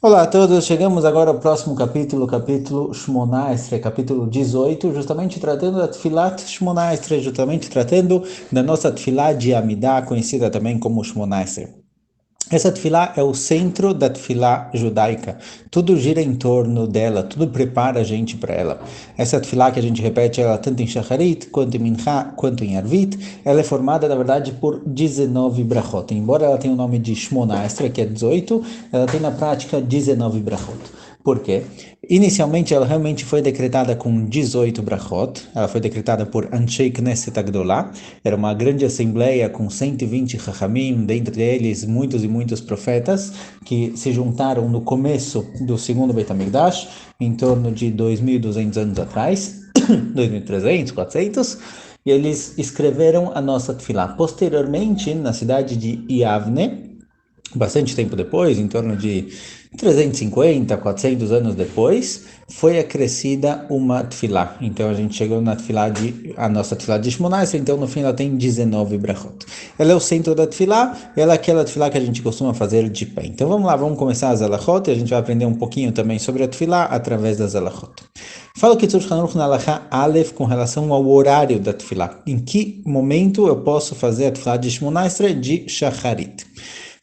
Olá a todos, chegamos agora ao próximo capítulo, capítulo Shmona Esrei, capítulo 18, justamente tratando da Tfilat Shmona Esrei, justamente tratando da nossa Tfilat de Amidah, conhecida também como Shmona Esrei. Essa tefilá é o centro da tefilá judaica. Tudo gira em torno dela, tudo prepara a gente para ela. Essa tefilá que a gente repete ela tanto em Shacharit, quanto em Mincha, quanto em Arvit, ela é formada, na verdade, por 19 brachot. Embora ela tenha o nome de Shmona Esrei, que é 18, ela tem na prática 19 brachot. Por quê? Inicialmente ela realmente foi decretada com 18 brachot, ela foi decretada por Anshei Knesset Agdolah, era uma grande assembleia com 120 Chachamim, dentre eles muitos e muitos profetas, que se juntaram no começo do segundo Beit HaMikdash, em torno de 2.200 anos atrás, 2.300, 400, e eles escreveram a nossa Tefilá. Posteriormente, na cidade de Yavne, bastante tempo depois, em torno de 350, 400 anos depois, foi acrescida uma tefilá. Então a gente chegou na tefilá a nossa tefilá de Shmona Esrei, então no fim ela tem 19 brachot. Ela é o centro da tefilá, ela é aquela tefilá que a gente costuma fazer de pé. Então vamos lá, vamos começar as alachot e a gente vai aprender um pouquinho também sobre a tefilá através das alachot. Fala que Tzur Hanuch na alachá Aleph com relação ao horário da tefilá. Em que momento eu posso fazer a tefilá de Shmona Esrei de Shacharit?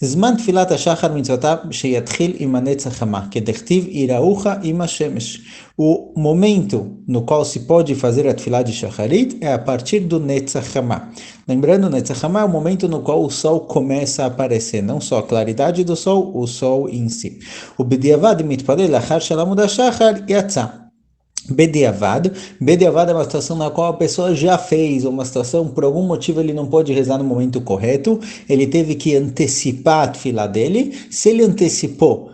זמן תפילת השחר מצוותיו שיתחיל עם הנץ החמה, כדכתיב יראוך עם השמש. O momento no qual se pode fazer a tefilá de Shacharit é a partir do Netzach Hamá. Lembrando, o Netzach Hamá é o momento no qual o sol começa a aparecer, não só a claridade do sol, o sol em si. O Bediavad mitpalel achar shalamud hashachar yatzah. Bediavad é uma situação na qual a pessoa já fez, ou uma situação, por algum motivo ele não pôde rezar no momento correto, ele teve que antecipar a tefilá dele. Se ele antecipou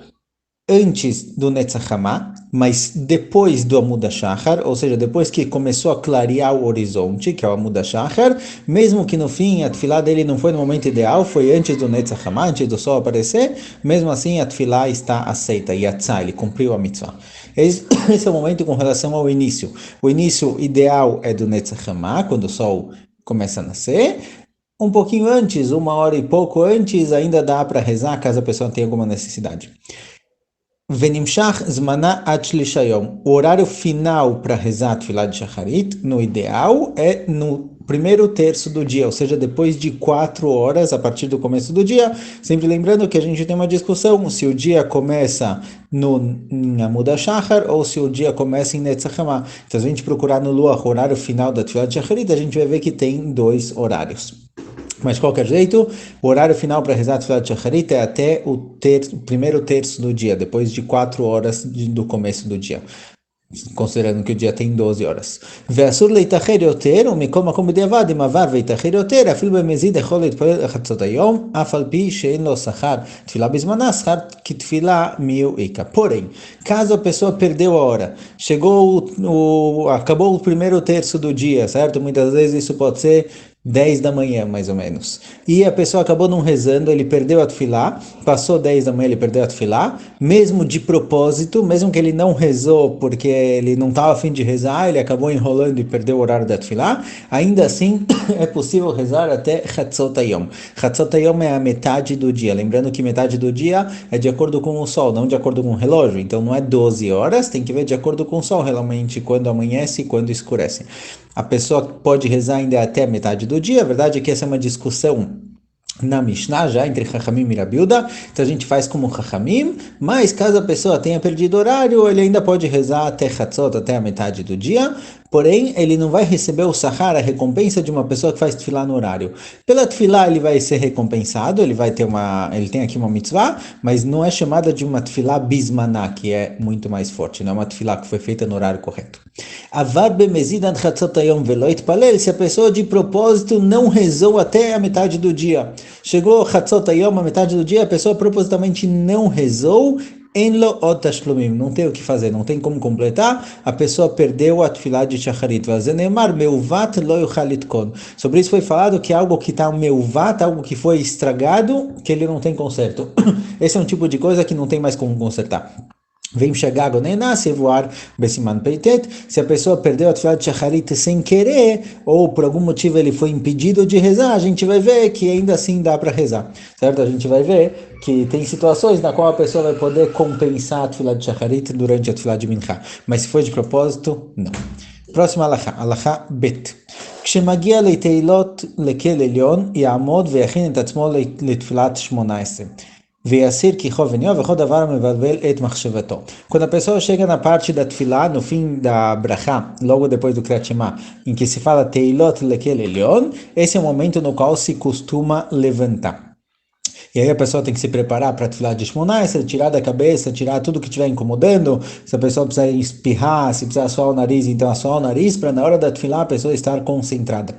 antes do Netzach Hamá, mas depois do Amud HaShachar, ou seja, depois que começou a clarear o horizonte, que é o Amud HaShachar, mesmo que no fim a tefilá dele não foi no momento ideal, foi antes do Netzach Hamá, antes do sol aparecer, mesmo assim a tefilá está aceita, yatzá, ele cumpriu a mitzvah. Esse é o momento com relação ao início. O início ideal é do Netzach Hamá, quando o sol começa a nascer. Um pouquinho antes, uma hora e pouco antes, ainda dá para rezar, caso a pessoa tenha alguma necessidade. Venimshach zmana ad shlishayom. O horário final para rezar Tfilat de Shacharit, no ideal, é no primeiro terço do dia, ou seja, depois de 4 horas, a partir do começo do dia. Sempre lembrando que a gente tem uma discussão se o dia começa em Amud HaShachar ou se o dia começa em Netzach Hamá. Então, se a gente procurar no Luach o horário final da Tfilat de Shacharit, a gente vai ver que tem 2 horários. Mas, de qualquer jeito, o horário final para rezar Tfilat Shacharit é até o primeiro terço do dia, depois de 4 horas do começo do dia, considerando que o dia tem 12 horas. ואסור להתאחר יותר, ומכל מקום בדיעבד, אם עבר והתאחר יותר, אפילו במזיד יכול להתפלל לחצות היום, אף על פי שאין לו שכר תפילה בזמנה, שכר כתפילה מיועיקה. Porém, caso a pessoa perdeu a hora, acabou o primeiro terço do dia, certo? Muitas vezes isso pode ser 10 da manhã, mais ou menos. E a pessoa acabou não rezando, ele perdeu a tefilá, passou 10 da manhã, ele perdeu a tefilá, mesmo de propósito, mesmo que ele não rezou porque ele não estava a fim de rezar, ele acabou enrolando e perdeu o horário da tefilá, ainda assim é possível rezar até Chatzot Hayom. Chatzot Hayom é a metade do dia, lembrando que metade do dia é de acordo com o sol, não de acordo com o relógio, então não é 12 horas, tem que ver de acordo com o sol, realmente, quando amanhece e quando escurece. A pessoa pode rezar ainda até a metade do dia. A verdade é que essa é uma discussão na Mishnah, já entre Chachamim e Rabi Yehuda. Então a gente faz como Chachamim, mas caso a pessoa tenha perdido horário, ele ainda pode rezar até Chatzot, até a metade do dia. Porém, ele não vai receber o sahar, a recompensa de uma pessoa que faz tefilá no horário. Pela tefilá ele vai ser recompensado, ele tem aqui uma mitzvah, mas não é chamada de uma tefilá bismaná, que é muito mais forte, não é uma tefilá que foi feita no horário correto. Avar bemezid ad chatzot hayom velo itpalel, se a pessoa de propósito não rezou até a metade do dia. Chegou chatzot hayom, a metade do dia, a pessoa propositalmente não rezou, Enlo otashlumim, não tem o que fazer, não tem como completar, a pessoa perdeu a tefilá de Shacharit. Vazenemar meuvat lo yuchal litkon. Sobre isso foi falado que algo que está meuvat, algo que foi estragado, que ele não tem conserto. Esse é um tipo de coisa que não tem mais como consertar. Vem chegar se voar Besiman Peitet. Se a pessoa perdeu a Tfilat Shacharit sem querer, ou por algum motivo ele foi impedido de rezar, a gente vai ver que ainda assim dá para rezar, certo? A gente vai ver que tem situações na qual a pessoa vai poder compensar a Tfilat Shacharit durante a Tfilat de Mincha. Mas se foi de propósito, não. Próxima alahá bet. כשמגיע לתהילות לקל עליון, יעמוד ויכין את עצמו לתפילת 18. ויסיר כיכו וניו וכל דבר מבלבל את מחשבתו. Quando a pessoa chega na parte da tefilá, no fim da brachá, logo depois do Kriyat Shema, em que se fala Teilot Lekel Elyon, esse é o momento no qual se costuma levantar. E aí a pessoa tem que se preparar para a tefilá de Shmona, tirar da cabeça, tirar tudo que estiver incomodando. Se a pessoa precisa espirrar, se precisa assoar o nariz, então assoar o nariz, para na hora da tefilá a pessoa estar concentrada.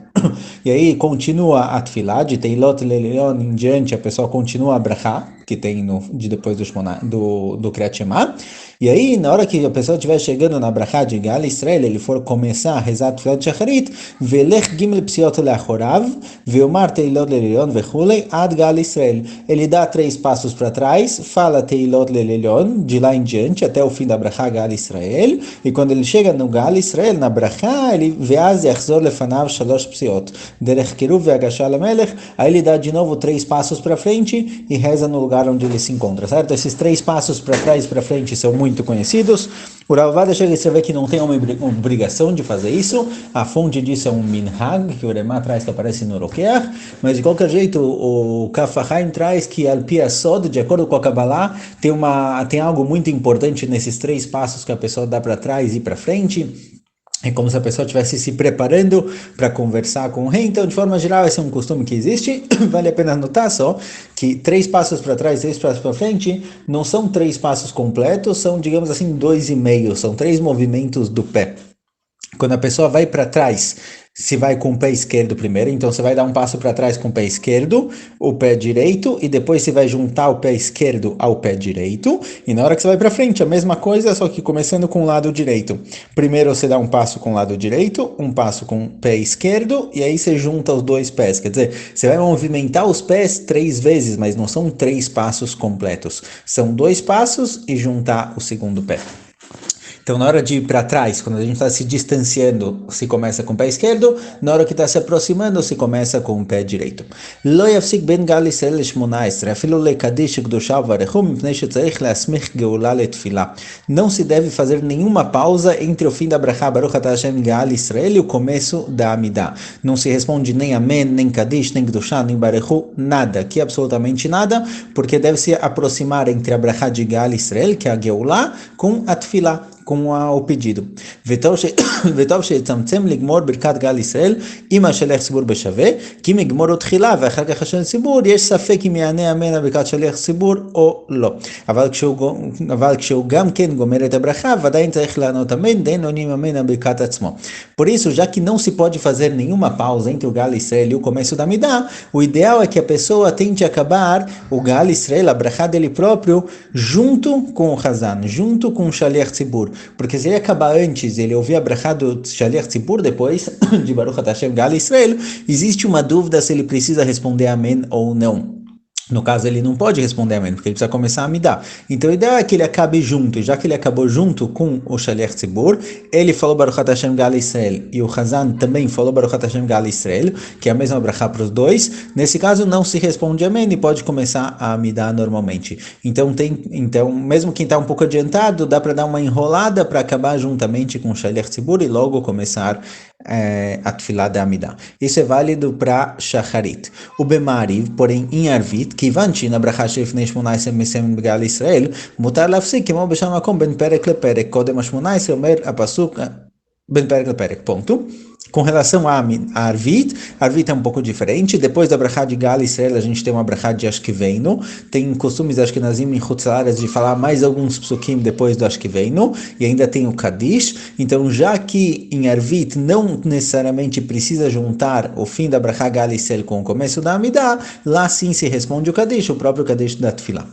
E aí continua a tefilá, de Teilot Leilion em diante, a pessoa continua a brachá, que tem depois do Kriyat Shema. E aí, na hora que a pessoa estiver chegando na brachá de Gal Israel, ele for começar a rezar Tfilat Shacharit, velech gimel psiot leachorav, veomar Teilot Leilion vechulei ad Gal Israel. Ele dá 3 passos para trás, fala Teilot Leilion, de lá em diante, até o fim da brachá Gal Israel, e quando ele chega no Gal Israel, na brachá, ele veaz yachzor lefanav shalosh psiot, derech kiruv ve'agashah lamelech, aí ele dá de novo 3 passos para frente e reza no lugar onde ele se encontra, certo? Esses 3 passos para trás e para frente são muito conhecidos. O Rav Ovadia chega a escrever que não tem uma obrigação de fazer isso. A fonte disso é um minhag, que o Remá traz que aparece no Rokeach, mas de qualquer jeito o Kaf HaChaim traz que al pi asod, de acordo com a Kabbalah, tem algo muito importante nesses 3 passos que a pessoa dá para trás e para frente. É como se a pessoa estivesse se preparando para conversar com o rei. Então, de forma geral, esse é um costume que existe. Vale a pena notar só que 3 passos para trás, 3 passos para frente, não são 3 passos completos, são, digamos assim, 2,5. São 3 movimentos do pé. Quando a pessoa vai para trás, se vai com o pé esquerdo primeiro, então você vai dar um passo para trás com o pé esquerdo, o pé direito, e depois você vai juntar o pé esquerdo ao pé direito, e na hora que você vai para frente, a mesma coisa, só que começando com o lado direito. Primeiro você dá um passo com o lado direito, um passo com o pé esquerdo, e aí você junta os 2 pés, quer dizer, você vai movimentar os pés 3 vezes, mas não são 3 passos completos, são 2 passos e juntar o segundo pé. Então, na hora de ir para trás, quando a gente está se distanciando, se começa com o pé esquerdo, na hora que está se aproximando, se começa com o pé direito. Lo yafsik ben gal Israel ל-18, אפילו לקדיש קדושה וברכו, מפני שצריך להסמיך גאולה לתפילה. Não se deve fazer nenhuma pausa entre o fim da brachá Baruch Atah Hashem Gal Israel e o começo da Amidah. Não se responde nem amém, nem kadish, nem kdusha, nem barechu, nada, aqui absolutamente nada, porque deve se aproximar entre a brachá de Gal Israel, que é a Geulah, com a tefilá, com o pedido. וטוב שיצמצם לגמור ברכת גל ישראל עם השליח ציבור בשווה, כי מגמור תחילה ואחר כך השליח ציבור, יש ספק אם יענה אמן על ברכת שליח ציבור או לא. אבל כשהוא גם כן גומר את הברכה, ועדיין צריך לענות אמן, דין עונים אמן על ברכת עצמו. Por isso, já que não se pode fazer nenhuma pausa entre o Gal Israel e o começo da Amidah, o ideal é que a pessoa tente acabar o Gal Israel, a brachá dele próprio, junto com o Hazan, junto com o Shaliach Tzibur. Porque se ele acabar antes, ele ouvir a brachá do Shaliach Tzibur depois, de Baruch Atah Hashem Gal Israel, existe uma dúvida se ele precisa responder amém ou não. No caso, ele não pode responder amém, porque ele precisa começar a Amidah. Então, a ideia é que ele acabe junto, e já que ele acabou junto com o Shaliach Tzibur, ele falou Baruch Atah Hashem Gal Israel, e o Hazan também falou Baruch Atah Hashem Gal Israel, que é a mesma brachá para os dois. Nesse caso, não se responde amém e pode começar a Amidah normalmente. Então, mesmo quem está um pouco adiantado, dá para dar uma enrolada para acabar juntamente com o Shaliach Tzibur e logo começar a tefilá da Amidah. Isso é válido para Shacharit. O Bemariv, porém, em Arvit, כיוון שהנה ברכה שלפני 18 מסיים בגאל ישראל, מותר להפסיק כמו בשאר מקום בין פרק לפרק. קודם ה-18 אומר הפסוק בין פרק לפרק. ponto. Com relação a Arvit, Arvit é um pouco diferente. Depois da brachá de Gal Israel, a gente tem uma brachá de Ashkeveinu. Tem costumes Ashkenazim e Chutzlares de falar mais alguns psukim depois do Ashkeveinu. E ainda tem o Kadish. Então, já que em Arvit não necessariamente precisa juntar o fim da brachá Gal Israel com o começo da Amidah, lá sim se responde o Kadish, o próprio Kadish da Tefillah.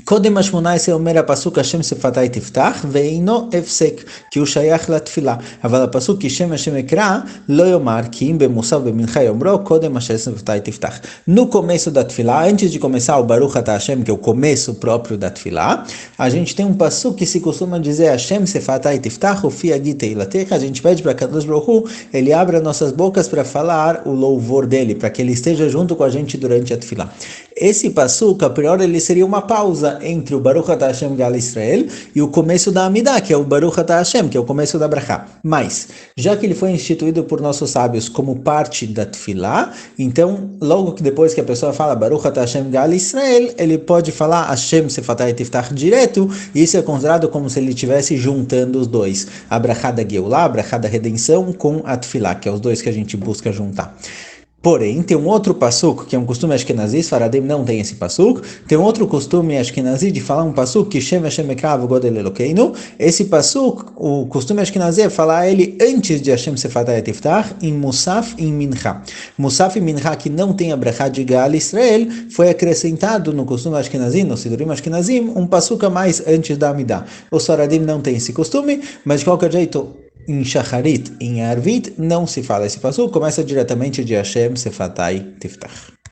קודם ה-18 אומר הפסוק השם שפתי תפתח ואינו הפסק כי הוא שייך לתפילה, אבל הפסוק כי שם השם אקרא לא יאמר כי אם במוסף במנחה יאמרו קודם השם שפתי תפתח. No começo da tefilá, antes de começar o Baruch Atah Hashem, que é o começo próprio da tefilá, a gente tem um pasuk que se costuma dizer Hashem sefatai tiftach ufi agi teilatecha. A gente pede para Kadosh Baruch Hu, ele abra nossas bocas para falar o louvor dele, para que ele esteja junto com a gente durante a tefilá. Esse pasuk, a priori, ele seria uma pausa entre o Baruch Atah Hashem Gal Israel e o começo da Amidah, que é o Baruch Atah Hashem, que é o começo da Brachá. Mas, já que ele foi instituído por nossos sábios como parte da tefilá, então, logo que depois que a pessoa fala Baruch Atah Hashem Gal Israel, ele pode falar Hashem Sefatai Tiftach direto, e isso é considerado como se ele estivesse juntando os dois. A Brachá da Geulah, a Brachá da Redenção, com a tefilá, que é os dois que a gente busca juntar. Porém, tem um outro pasuk, que é um costume ashkenazi, Sfaradim não tem esse pasuk, tem um outro costume ashkenazi de falar um pasuk, que Shem Hashem Ekav Godel Elokeinu. Esse pasuk, o costume ashkenazi é falar ele antes de Hashem Sefatai Tiftach, em Musaf e em Mincha. Musaf e Mincha, que não tem a brachá de Gal Israel, foi acrescentado no costume ashkenazi, no Sidurim Ashkenazim, um pasuk a mais antes da Amidah. Os Sfaradim não tem esse costume, mas de qualquer jeito, em Shacharit, em Arvit, não se fala esse pasuk, começa diretamente de Hashem Sefatai Tiftach.